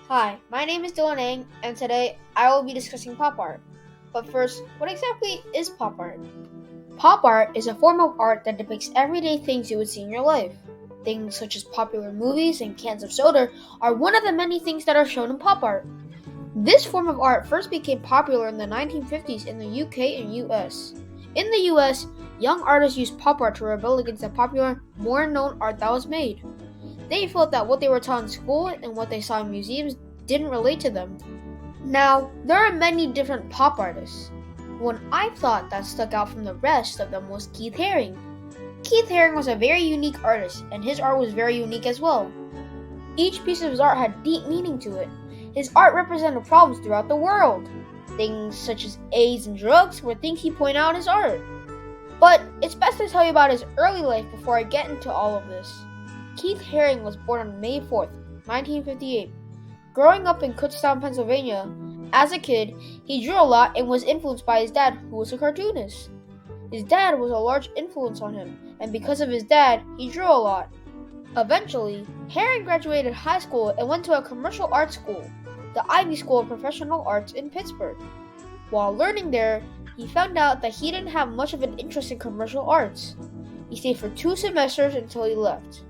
Hi, my name is Dylan Ang, and today I will be discussing pop art. But first, what exactly is pop art? Pop art is a form of art that depicts everyday things you would see in your life. Things such as popular movies and cans of soda are one of the many things that are shown in pop art. This form of art first became popular in the 1950s in the UK and US. In the US, young artists used pop art to rebel against the popular, more known art that was made. They felt that what they were taught in school and what they saw in museums didn't relate to them. Now, there are many different pop artists. One I thought that stuck out from the rest of them was Keith Haring. Keith Haring was a very unique artist, and his art was very unique as well. Each piece of his art had deep meaning to it. His art represented problems throughout the world. Things such as AIDS and drugs were things he pointed out in his art. But it's best to tell you about his early life before I get into all of this. Keith Haring was born on May 4th, 1958. Growing up in Kutztown, Pennsylvania, as a kid, he drew a lot and was influenced by his dad, who was a cartoonist. His dad was a large influence on him, and because of his dad, he drew a lot. Eventually, Haring graduated high school and went to a commercial art school, the Ivy School of Professional Arts in Pittsburgh. While learning there, he found out that he didn't have much of an interest in commercial arts. He stayed for 2 semesters until he left.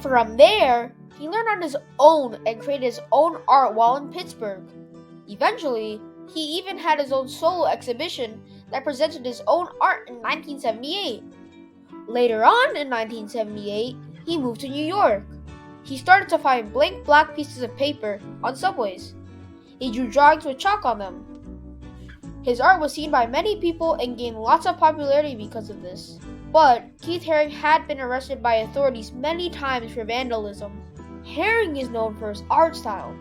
From there, he learned on his own and created his own art while in Pittsburgh. Eventually, he even had his own solo exhibition that presented his own art in 1978. Later on in 1978, he moved to New York. He started to find blank black pieces of paper on subways. He drew drawings with chalk on them. His art was seen by many people and gained lots of popularity because of this. But Keith Haring had been arrested by authorities many times for vandalism. Haring is known for his art style.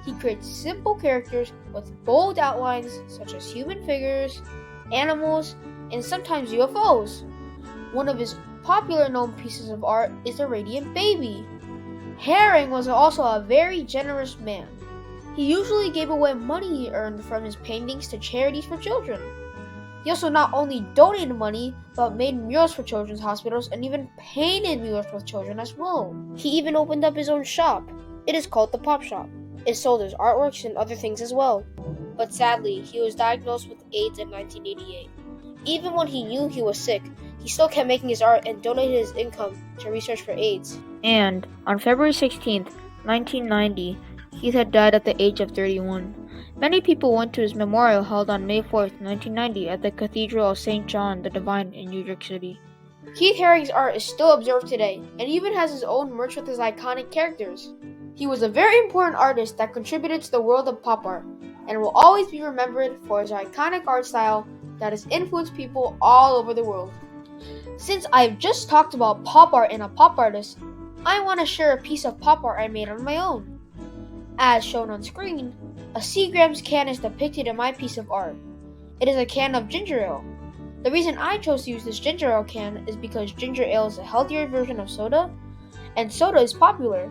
He creates simple characters with bold outlines such as human figures, animals, and sometimes UFOs. One of his popular known pieces of art is the Radiant Baby. Haring was also a very generous man. He usually gave away money he earned from his paintings to charities for children. He also not only donated money, but made murals for children's hospitals and even painted murals for children as well. He even opened up his own shop. It is called the Pop Shop. It sold his artworks and other things as well. But sadly, he was diagnosed with AIDS in 1988. Even when he knew he was sick, he still kept making his art and donated his income to research for AIDS. And on February 16th, 1990, Keith had died at the age of 31. Many people went to his memorial held on May 4th, 1990 at the Cathedral of St. John the Divine in New York City. Keith Haring's art is still observed today and even has his own merch with his iconic characters. He was a very important artist that contributed to the world of pop art and will always be remembered for his iconic art style that has influenced people all over the world. Since I've just talked about pop art and a pop artist, I want to share a piece of pop art I made on my own. As shown on screen, a Seagram's can is depicted in my piece of art. It is a can of ginger ale. The reason I chose to use this ginger ale can is because ginger ale is a healthier version of soda, and soda is popular.